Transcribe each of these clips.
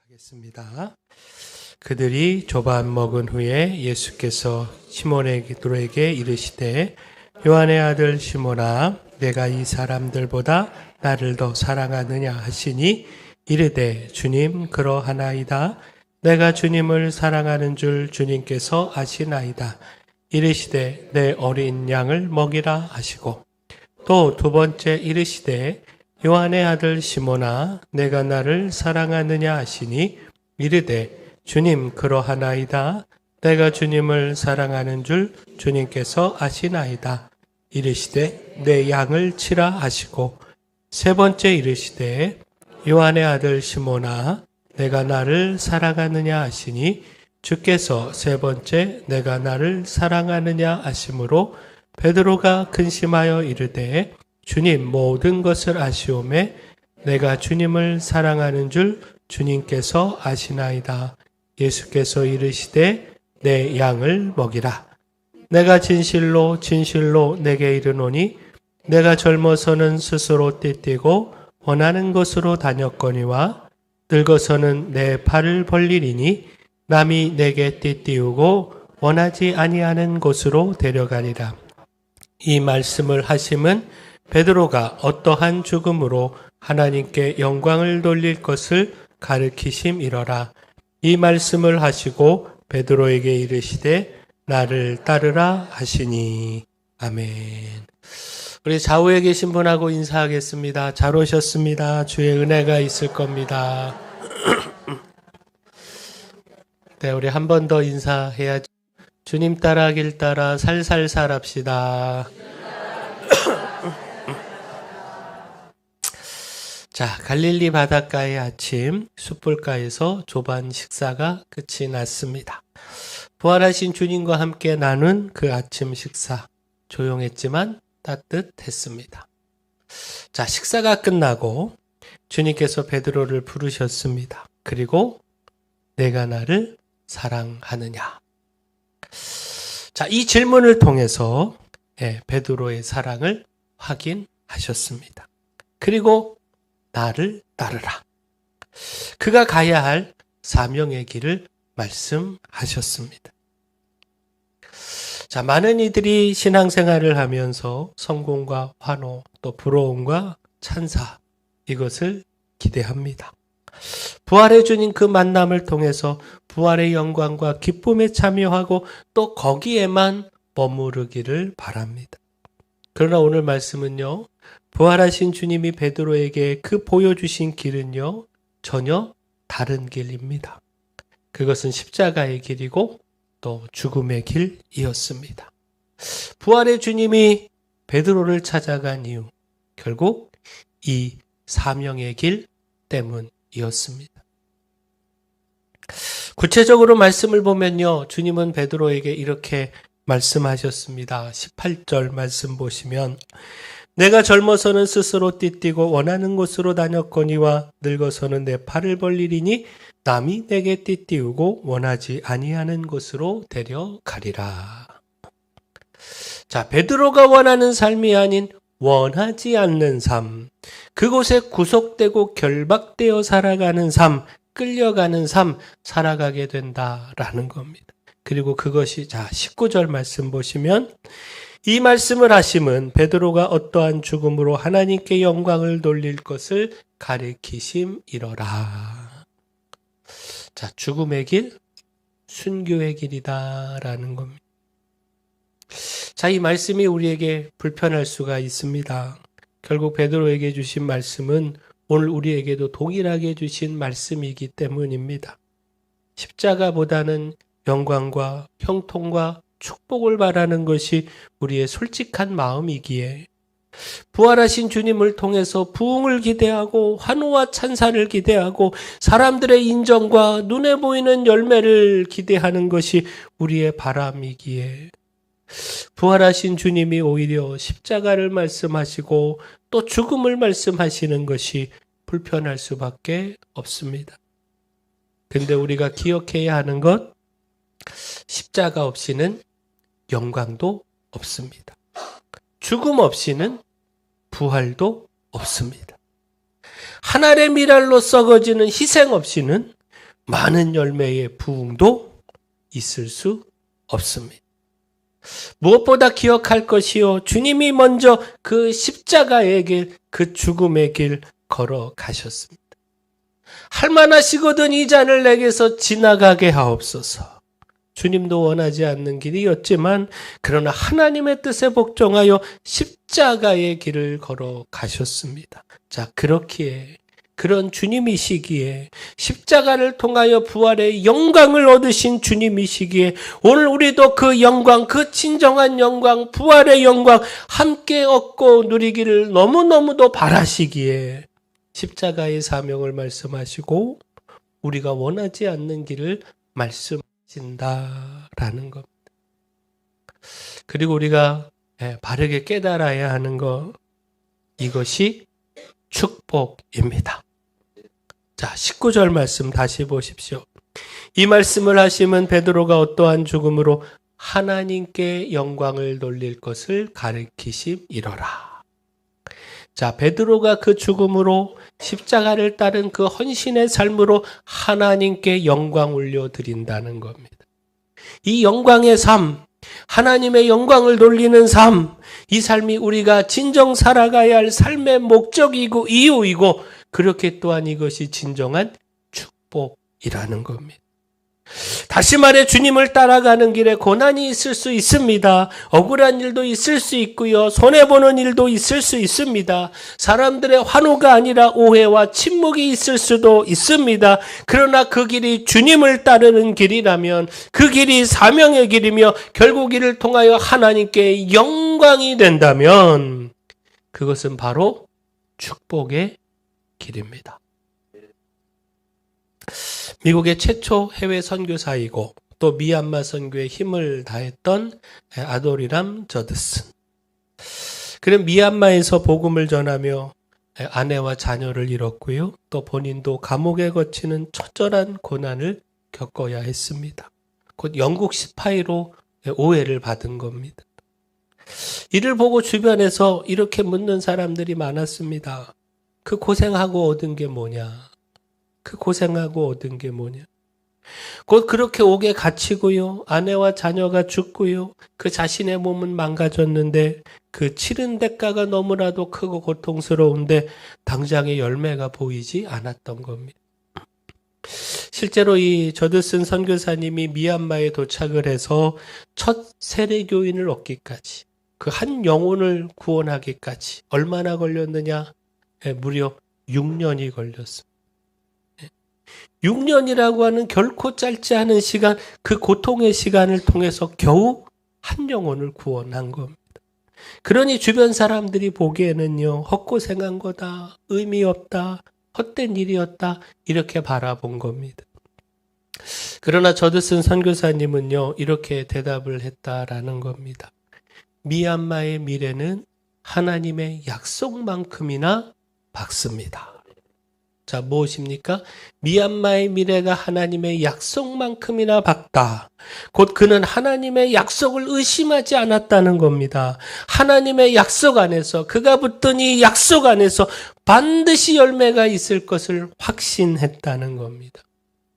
하겠습니다. 그들이 조반 먹은 후에 예수께서 시몬에게 이르시되 요한의 아들 시몬아 내가 이 사람들보다 나를 더 사랑하느냐 하시니 이르되 주님 그러하나이다. 내가 주님을 사랑하는 줄 주님께서 아시나이다. 이르시되 내 어린 양을 먹이라 하시고 또 두 번째 이르시되 요한의 아들 시몬아 내가 나를 사랑하느냐 하시니 이르되 주님 그러하나이다. 내가 주님을 사랑하는 줄 주님께서 아시나이다. 이르시되 내 양을 치라 하시고 세 번째 이르시되 요한의 아들 시몬아 내가 나를 사랑하느냐 하시니 주께서 세 번째 내가 나를 사랑하느냐 하심으로 베드로가 근심하여 이르되 주님 모든 것을 아시오매 내가 주님을 사랑하는 줄 주님께서 아시나이다. 예수께서 이르시되 내 양을 먹이라. 내가 진실로 진실로 내게 이르노니 내가 젊어서는 스스로 띠뛰고 원하는 곳으로 다녔거니와 늙어서는 내 팔을 벌리리니 남이 내게 띠띠우고 원하지 아니하는 곳으로 데려가리라. 이 말씀을 하심은 베드로가 어떠한 죽음으로 하나님께 영광을 돌릴 것을 가르치심이러라. 이 말씀을 하시고 베드로에게 이르시되 나를 따르라 하시니. 아멘. 우리 좌우에 계신 분하고 인사하겠습니다. 잘 오셨습니다. 주의 은혜가 있을 겁니다. 네, 우리 한 번 더 인사해야죠. 주님 따라 길 따라 살살살 합시다. 자, 갈릴리 바닷가의 아침, 숯불가에서 조반 식사가 끝이 났습니다. 부활하신 주님과 함께 나눈 그 아침 식사, 조용했지만 따뜻했습니다. 자, 식사가 끝나고 주님께서 베드로를 부르셨습니다. 그리고 내가 나를 사랑하느냐. 자, 이 질문을 통해서 베드로의 사랑을 확인하셨습니다. 그리고 나를 따르라. 그가 가야 할 사명의 길을 말씀하셨습니다. 자, 많은 이들이 신앙생활을 하면서 성공과 환호, 또 부러움과 찬사, 이것을 기대합니다. 부활의 주님 그 만남을 통해서 부활의 영광과 기쁨에 참여하고 또 거기에만 머무르기를 바랍니다. 그러나 오늘 말씀은요, 부활하신 주님이 베드로에게 그 보여주신 길은요, 전혀 다른 길입니다. 그것은 십자가의 길이고 또 죽음의 길이었습니다. 부활의 주님이 베드로를 찾아간 이유, 결국 이 사명의 길 때문이었습니다. 구체적으로 말씀을 보면요, 주님은 베드로에게 이렇게 말씀하셨습니다. 18절 말씀 보시면 내가 젊어서는 스스로 띠뛰고 원하는 곳으로 다녔거니와 늙어서는 내 팔을 벌리리니 남이 내게 띠띠우고 원하지 아니하는 곳으로 데려가리라. 자, 베드로가 원하는 삶이 아닌 원하지 않는 삶, 그곳에 구속되고 결박되어 살아가는 삶, 끌려가는 삶, 살아가게 된다라는 겁니다. 그리고 그것이, 자, 19절 말씀 보시면 이 말씀을 하심은 베드로가 어떠한 죽음으로 하나님께 영광을 돌릴 것을 가리키심이러라. 자, 죽음의 길, 순교의 길이다라는 겁니다. 자, 이 말씀이 우리에게 불편할 수가 있습니다. 결국 베드로에게 주신 말씀은 오늘 우리에게도 동일하게 주신 말씀이기 때문입니다. 십자가보다는 영광과 형통과 축복을 바라는 것이 우리의 솔직한 마음이기에 부활하신 주님을 통해서 부흥을 기대하고 환호와 찬사를 기대하고 사람들의 인정과 눈에 보이는 열매를 기대하는 것이 우리의 바람이기에 부활하신 주님이 오히려 십자가를 말씀하시고 또 죽음을 말씀하시는 것이 불편할 수밖에 없습니다. 근데 우리가 기억해야 하는 것, 십자가 없이는 영광도 없습니다. 죽음 없이는 부활도 없습니다. 하늘의 미랄로 썩어지는 희생 없이는 많은 열매의 부흥도 있을 수 없습니다. 무엇보다 기억할 것이요, 주님이 먼저 그 십자가의 길, 그 죽음의 길 걸어가셨습니다. 할만하시거든 이 잔을 내게서 지나가게 하옵소서. 주님도 원하지 않는 길이었지만 그러나 하나님의 뜻에 복종하여 십자가의 길을 걸어가셨습니다. 자, 그렇기에 그런 주님이시기에, 십자가를 통하여 부활의 영광을 얻으신 주님이시기에 오늘 우리도 그 영광, 그 진정한 영광, 부활의 영광 함께 얻고 누리기를 너무너무도 바라시기에 십자가의 사명을 말씀하시고 우리가 원하지 않는 길을 말씀하신다라는 겁니다. 그리고 우리가 바르게 깨달아야 하는 것, 이것이 축복입니다. 자, 19절 말씀 다시 보십시오. 이 말씀을 하시면 베드로가 어떠한 죽음으로 하나님께 영광을 돌릴 것을 가르치심이로라. 자, 베드로가 그 죽음으로 십자가를 따른 그 헌신의 삶으로 하나님께 영광 올려드린다는 겁니다. 이 영광의 삶, 하나님의 영광을 돌리는 삶, 이 삶이 우리가 진정 살아가야 할 삶의 목적이고 이유이고, 그렇게 또한 이것이 진정한 축복이라는 겁니다. 다시 말해 주님을 따라가는 길에 고난이 있을 수 있습니다. 억울한 일도 있을 수 있고요. 손해보는 일도 있을 수 있습니다. 사람들의 환호가 아니라 오해와 침묵이 있을 수도 있습니다. 그러나 그 길이 주님을 따르는 길이라면, 그 길이 사명의 길이며 결국 이를 통하여 하나님께 영광이 된다면 그것은 바로 축복의 길입니다. 미국의 최초 해외 선교사이고 또 미얀마 선교에 힘을 다했던 아도리람 저드슨. 그는 미얀마에서 복음을 전하며 아내와 자녀를 잃었고요. 또 본인도 감옥에 거치는 처절한 고난을 겪어야 했습니다. 곧 영국 시파이로 오해를 받은 겁니다. 이를 보고 주변에서 이렇게 묻는 사람들이 많았습니다. 그 고생하고 얻은 게 뭐냐? 그 고생하고 얻은 게 뭐냐? 곧 그렇게 옥에 갇히고요. 아내와 자녀가 죽고요. 그 자신의 몸은 망가졌는데 그 치른 대가가 너무나도 크고 고통스러운데 당장의 열매가 보이지 않았던 겁니다. 실제로 이 저드슨 선교사님이 미얀마에 도착을 해서 첫 세례교인을 얻기까지, 그 한 영혼을 구원하기까지 얼마나 걸렸느냐? 무려 6년이 걸렸습니다. 6년이라고 하는 결코 짧지 않은 시간, 그 고통의 시간을 통해서 겨우 한 영혼을 구원한 겁니다. 그러니 주변 사람들이 보기에는요, 헛고생한 거다, 의미 없다, 헛된 일이었다, 이렇게 바라본 겁니다. 그러나 저드슨 선교사님은요, 이렇게 대답을 했다라는 겁니다. 미얀마의 미래는 하나님의 약속만큼이나 밝습니다. 자, 무엇입니까? 미얀마의 미래가 하나님의 약속만큼이나 밝다. 곧 그는 하나님의 약속을 의심하지 않았다는 겁니다. 하나님의 약속 안에서, 그가 붙든 이 약속 안에서 반드시 열매가 있을 것을 확신했다는 겁니다.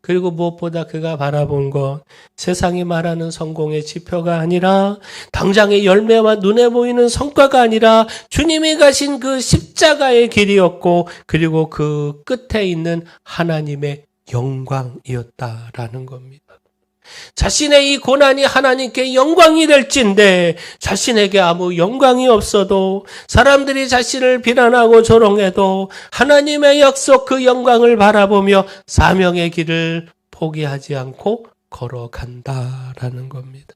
그리고 무엇보다 그가 바라본 것, 세상이 말하는 성공의 지표가 아니라, 당장의 열매와 눈에 보이는 성과가 아니라 주님이 가신 그 십자가의 길이었고, 그리고 그 끝에 있는 하나님의 영광이었다라는 겁니다. 자신의 이 고난이 하나님께 영광이 될진데, 자신에게 아무 영광이 없어도, 사람들이 자신을 비난하고 조롱해도 하나님의 약속 그 영광을 바라보며 사명의 길을 포기하지 않고 걸어간다라는 겁니다.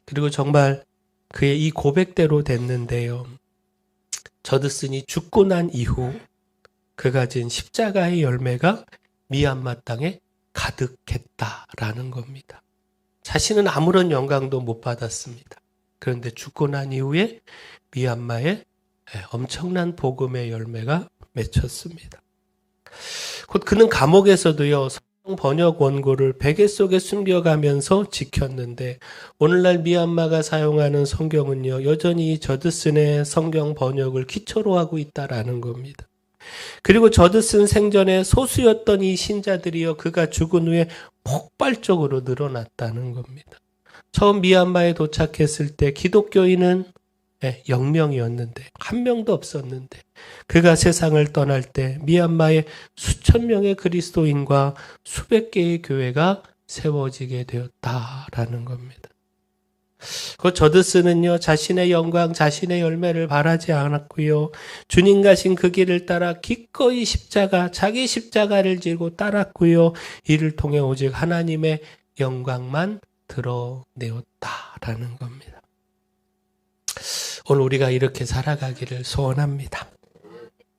그리고 정말 그의 이 고백대로 됐는데요. 저드슨이 죽고 난 이후 그가 진 십자가의 열매가 미얀마 땅에 가득했다라는 겁니다. 자신은 아무런 영광도 못 받았습니다. 그런데 죽고 난 이후에 미얀마에 엄청난 복음의 열매가 맺혔습니다. 곧 그는 감옥에서도요, 성경 번역 원고를 베개 속에 숨겨가면서 지켰는데, 오늘날 미얀마가 사용하는 성경은요, 여전히 저드슨의 성경 번역을 기초로 하고 있다라는 겁니다. 그리고 저드슨 생전에 소수였던 이 신자들이여 그가 죽은 후에 폭발적으로 늘어났다는 겁니다. 처음 미얀마에 도착했을 때 기독교인은 0명이었는데 한 명도 없었는데 그가 세상을 떠날 때 미얀마에 수천 명의 그리스도인과 수백 개의 교회가 세워지게 되었다라는 겁니다. 그 저드스는요, 자신의 영광, 자신의 열매를 바라지 않았고요. 주님 가신 그 길을 따라 기꺼이 자기 십자가를 지고 따랐고요. 이를 통해 오직 하나님의 영광만 드러내었다라는 겁니다. 오늘 우리가 이렇게 살아가기를 소원합니다.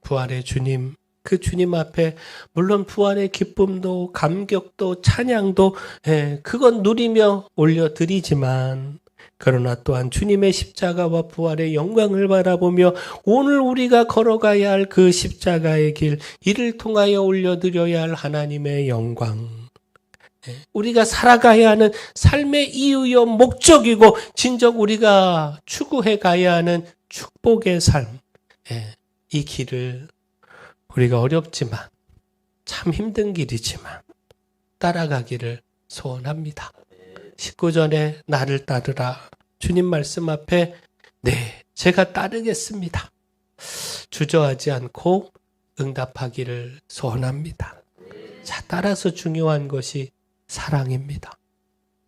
부활의 주님, 그 주님 앞에 물론 부활의 기쁨도 감격도 찬양도 그건 누리며 올려드리지만 그러나 또한 주님의 십자가와 부활의 영광을 바라보며 오늘 우리가 걸어가야 할 그 십자가의 길, 이를 통하여 올려드려야 할 하나님의 영광, 우리가 살아가야 하는 삶의 이유요 목적이고 진정 우리가 추구해 가야 하는 축복의 삶, 이 길을 우리가 어렵지만 참 힘든 길이지만 따라가기를 소원합니다. 19절에 나를 따르라. 주님 말씀 앞에 네, 제가 따르겠습니다. 주저하지 않고 응답하기를 소원합니다. 자, 따라서 중요한 것이 사랑입니다.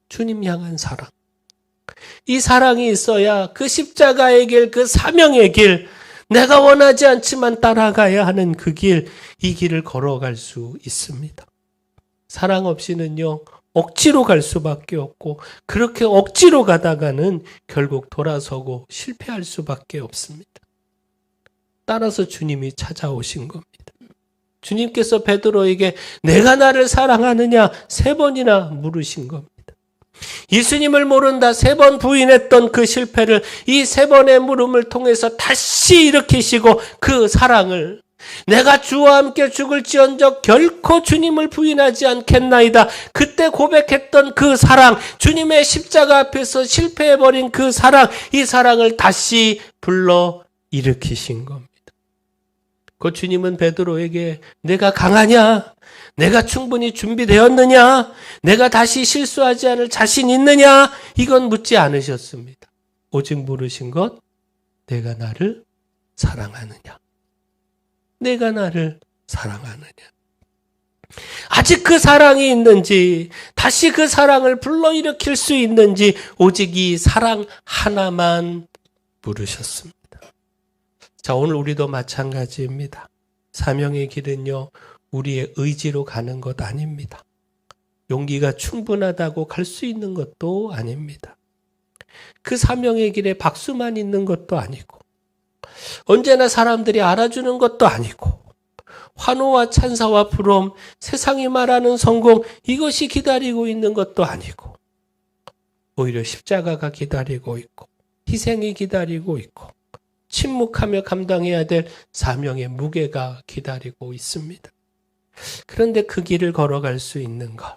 주님 향한 사랑. 이 사랑이 있어야 그 십자가의 길, 그 사명의 길, 내가 원하지 않지만 따라가야 하는 그 길, 이 길을 걸어갈 수 있습니다. 사랑 없이는요, 억지로 갈 수밖에 없고 그렇게 억지로 가다가는 결국 돌아서고 실패할 수밖에 없습니다. 따라서 주님이 찾아오신 겁니다. 주님께서 베드로에게 내가 나를 사랑하느냐 3번이나 물으신 겁니다. 예수님을 모른다 3번 부인했던 그 실패를 이 3번의 물음을 통해서 다시 일으키시고 그 사랑을 내가 주와 함께 죽을지언정 결코 주님을 부인하지 않겠나이다. 그때 고백했던 그 사랑, 주님의 십자가 앞에서 실패해버린 그 사랑, 이 사랑을 다시 불러 일으키신 겁니다. 그 주님은 베드로에게 내가 강하냐? 내가 충분히 준비되었느냐? 내가 다시 실수하지 않을 자신 있느냐? 이건 묻지 않으셨습니다. 오직 물으신 것, 내가 나를 사랑하느냐? 내가 나를 사랑하느냐? 아직 그 사랑이 있는지, 다시 그 사랑을 불러일으킬 수 있는지 오직 이 사랑 하나만 물으셨습니다. 자, 오늘 우리도 마찬가지입니다. 사명의 길은요, 우리의 의지로 가는 것 아닙니다. 용기가 충분하다고 갈 수 있는 것도 아닙니다. 그 사명의 길에 박수만 있는 것도 아니고 언제나 사람들이 알아주는 것도 아니고 환호와 찬사와 부러움, 세상이 말하는 성공, 이것이 기다리고 있는 것도 아니고 오히려 십자가가 기다리고 있고 희생이 기다리고 있고 침묵하며 감당해야 될 사명의 무게가 기다리고 있습니다. 그런데 그 길을 걸어갈 수 있는 것,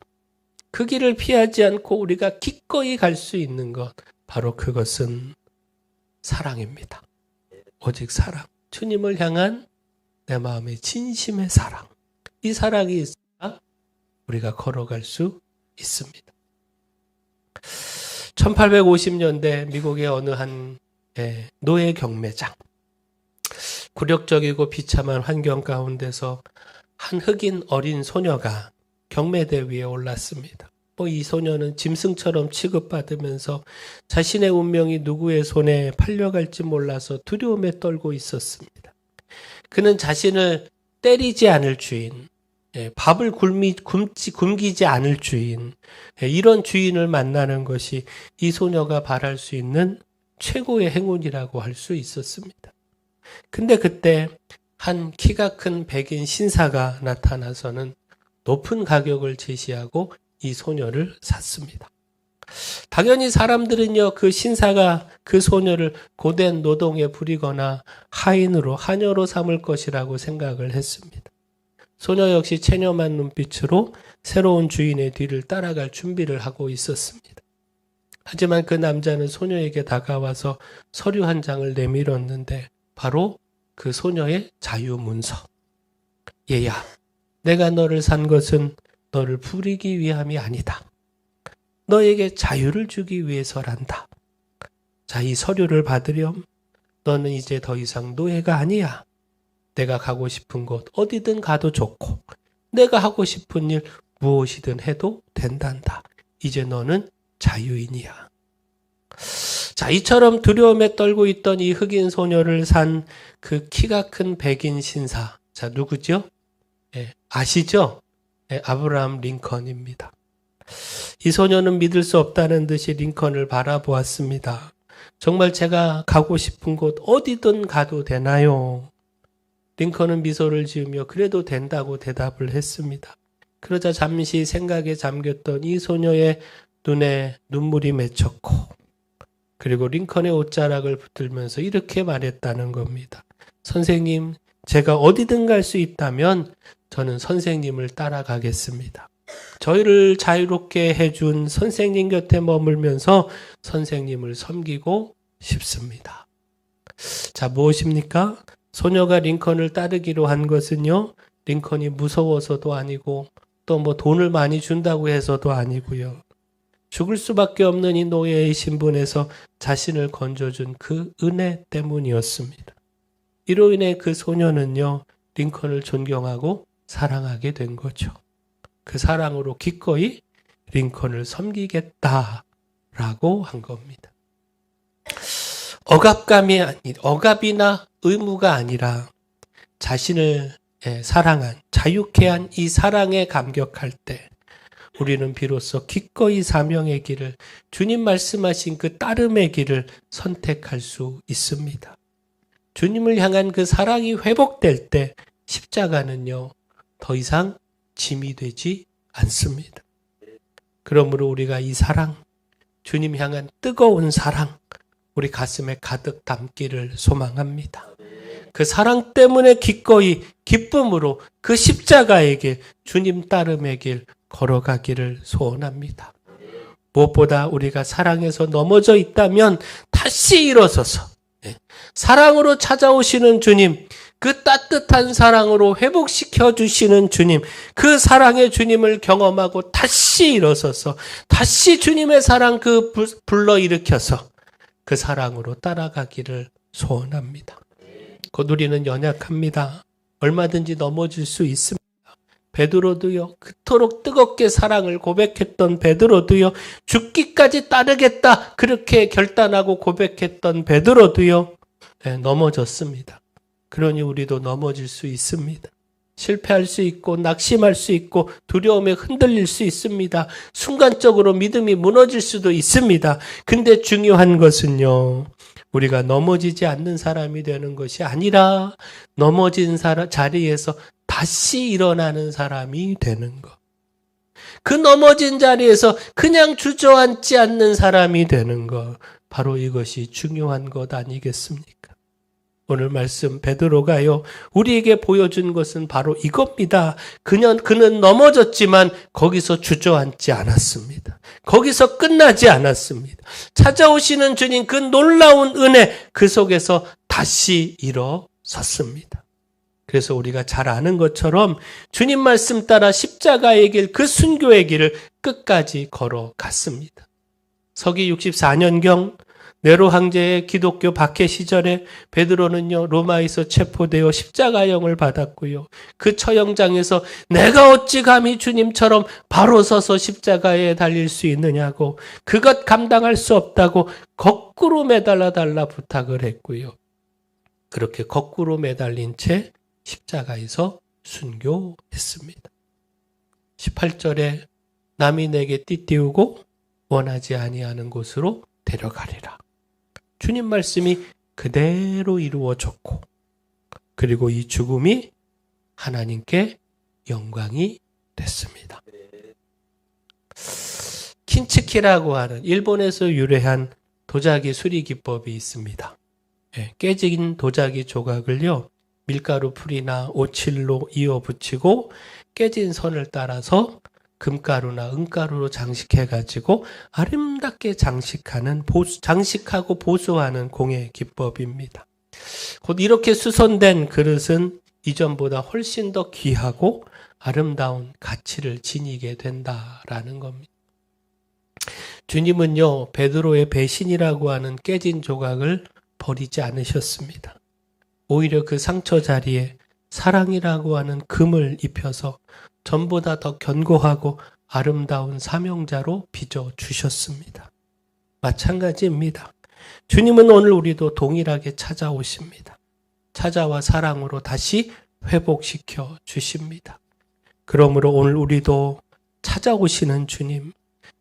그 길을 피하지 않고 우리가 기꺼이 갈 수 있는 것, 바로 그것은 사랑입니다. 오직 사랑. 주님을 향한 내 마음의 진심의 사랑. 이 사랑이 있어야 우리가 걸어갈 수 있습니다. 1850년대 미국의 어느 한 노예 경매장. 굴욕적이고 비참한 환경 가운데서 한 흑인 어린 소녀가 경매대 위에 올랐습니다. 이 소녀는 짐승처럼 취급받으면서 자신의 운명이 누구의 손에 팔려갈지 몰라서 두려움에 떨고 있었습니다. 그는 자신을 때리지 않을 주인, 밥을 굶기지 않을 주인, 이런 주인을 만나는 것이 이 소녀가 바랄 수 있는 최고의 행운이라고 할 수 있었습니다. 근데 그때 한 키가 큰 백인 신사가 나타나서는 높은 가격을 제시하고 이 소녀를 샀습니다. 당연히 사람들은요, 그 신사가 그 소녀를 고된 노동에 부리거나 하인으로, 하녀로 삼을 것이라고 생각을 했습니다. 소녀 역시 체념한 눈빛으로 새로운 주인의 뒤를 따라갈 준비를 하고 있었습니다. 하지만 그 남자는 소녀에게 다가와서 서류 한 장을 내밀었는데 바로 그 소녀의 자유문서, 얘야, 내가 너를 산 것은 너를 부리기 위함이 아니다. 너에게 자유를 주기 위해서란다. 자, 이 서류를 받으렴. 너는 이제 더 이상 노예가 아니야. 내가 가고 싶은 곳 어디든 가도 좋고 내가 하고 싶은 일 무엇이든 해도 된단다. 이제 너는 자유인이야. 자, 이처럼 두려움에 떨고 있던 이 흑인 소녀를 산 그 키가 큰 백인 신사. 자, 누구죠? 아시죠? 아브라함 링컨입니다. 이 소녀는 믿을 수 없다는 듯이 링컨을 바라보았습니다. 정말 제가 가고 싶은 곳 어디든 가도 되나요? 링컨은 미소를 지으며 그래도 된다고 대답을 했습니다. 그러자 잠시 생각에 잠겼던 이 소녀의 눈에 눈물이 맺혔고 그리고 링컨의 옷자락을 붙들면서 이렇게 말했다는 겁니다. 선생님, 제가 어디든 갈 수 있다면 저는 선생님을 따라가겠습니다. 저희를 자유롭게 해준 선생님 곁에 머물면서 선생님을 섬기고 싶습니다. 자, 무엇입니까? 소녀가 링컨을 따르기로 한 것은요, 링컨이 무서워서도 아니고 또 뭐 돈을 많이 준다고 해서도 아니고요. 죽을 수밖에 없는 이 노예의 신분에서 자신을 건져준 그 은혜 때문이었습니다. 이로 인해 그 소녀는요, 링컨을 존경하고 사랑하게 된 거죠. 그 사랑으로 기꺼이 링컨을 섬기겠다라고 한 겁니다. 억압이나 의무가 아니라 자신을 사랑한, 자유케 한 이 사랑에 감격할 때 우리는 비로소 기꺼이 사명의 길을, 주님 말씀하신 그 따름의 길을 선택할 수 있습니다. 주님을 향한 그 사랑이 회복될 때 십자가는요, 더 이상 짐이 되지 않습니다. 그러므로 우리가 이 사랑, 주님 향한 뜨거운 사랑, 우리 가슴에 가득 담기를 소망합니다. 그 사랑 때문에 기꺼이 기쁨으로 그 십자가의 길, 주님 따름의 길 걸어가기를 소원합니다. 무엇보다 우리가 사랑에서 넘어져 있다면 다시 일어서서 사랑으로 찾아오시는 주님, 그 따뜻한 사랑으로 회복시켜 주시는 주님, 그 사랑의 주님을 경험하고 다시 일어서서 다시 주님의 사랑 불러일으켜서 그 사랑으로 따라가기를 소원합니다. 곧 우리는 연약합니다. 얼마든지 넘어질 수 있습니다. 베드로도요, 그토록 뜨겁게 사랑을 고백했던 베드로도요, 죽기까지 따르겠다 그렇게 결단하고 고백했던 베드로도요, 넘어졌습니다. 그러니 우리도 넘어질 수 있습니다. 실패할 수 있고 낙심할 수 있고 두려움에 흔들릴 수 있습니다. 순간적으로 믿음이 무너질 수도 있습니다. 근데 중요한 것은요, 우리가 넘어지지 않는 사람이 되는 것이 아니라 넘어진 자리에서 다시 일어나는 사람이 되는 것. 그 넘어진 자리에서 그냥 주저앉지 않는 사람이 되는 것. 바로 이것이 중요한 것 아니겠습니까? 오늘 말씀 베드로가요, 우리에게 보여준 것은 바로 이겁니다. 그는 넘어졌지만 거기서 주저앉지 않았습니다. 거기서 끝나지 않았습니다. 찾아오시는 주님 그 놀라운 은혜, 그 속에서 다시 일어섰습니다. 그래서 우리가 잘 아는 것처럼 주님 말씀 따라 십자가의 길, 그 순교의 길을 끝까지 걸어갔습니다. 서기 64년경 네로 황제의 기독교 박해 시절에 베드로는요, 로마에서 체포되어 십자가형을 받았고요. 그 처형장에서 내가 어찌 감히 주님처럼 바로 서서 십자가에 달릴 수 있느냐고, 그것 감당할 수 없다고 거꾸로 매달아 달라 부탁을 했고요. 그렇게 거꾸로 매달린 채 십자가에서 순교했습니다. 18절에 남이 내게 띠띠우고 원하지 아니하는 곳으로 데려가리라. 주님 말씀이 그대로 이루어졌고, 그리고 이 죽음이 하나님께 영광이 됐습니다. 킨츠키라고 하는 일본에서 유래한 도자기 수리 기법이 있습니다. 깨진 도자기 조각을요, 밀가루 풀이나 오칠로 이어 붙이고 깨진 선을 따라서 금가루나 은가루로 장식해가지고 아름답게 장식하고 보수하는 공예 기법입니다. 곧 이렇게 수선된 그릇은 이전보다 훨씬 더 귀하고 아름다운 가치를 지니게 된다라는 겁니다. 주님은요, 베드로의 배신이라고 하는 깨진 조각을 버리지 않으셨습니다. 오히려 그 상처 자리에 사랑이라고 하는 금을 입혀서 전보다 더 견고하고 아름다운 사명자로 빚어주셨습니다. 마찬가지입니다. 주님은 오늘 우리도 동일하게 찾아오십니다. 찾아와 사랑으로 다시 회복시켜 주십니다. 그러므로 오늘 우리도 찾아오시는 주님,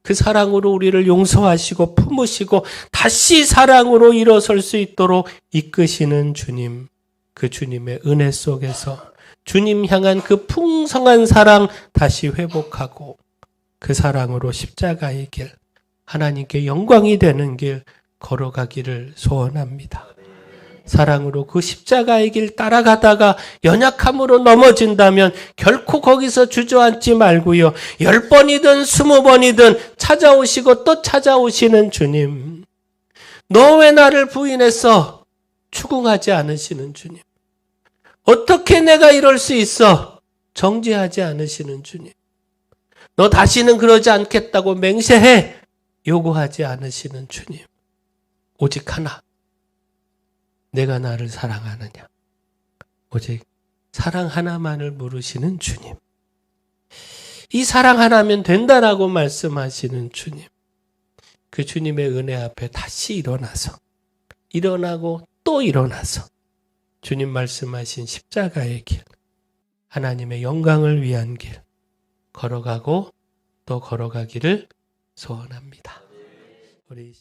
그 사랑으로 우리를 용서하시고 품으시고 다시 사랑으로 일어설 수 있도록 이끄시는 주님, 그 주님의 은혜 속에서 주님 향한 그 풍성한 사랑 다시 회복하고 그 사랑으로 십자가의 길, 하나님께 영광이 되는 길 걸어가기를 소원합니다. 사랑으로 그 십자가의 길 따라가다가 연약함으로 넘어진다면 결코 거기서 주저앉지 말고요. 10번이든 20번이든 찾아오시고 또 찾아오시는 주님. 너 왜 나를 부인했어? 추궁하지 않으시는 주님. 어떻게 내가 이럴 수 있어? 정죄하지 않으시는 주님. 너 다시는 그러지 않겠다고 맹세해. 요구하지 않으시는 주님. 오직 하나. 내가 나를 사랑하느냐. 오직 사랑 하나만을 물으시는 주님. 이 사랑 하나면 된다라고 말씀하시는 주님. 그 주님의 은혜 앞에 다시 일어나고 또 일어나서 주님 말씀하신 십자가의 길, 하나님의 영광을 위한 길 걸어가고 또 걸어가기를 소원합니다. 우리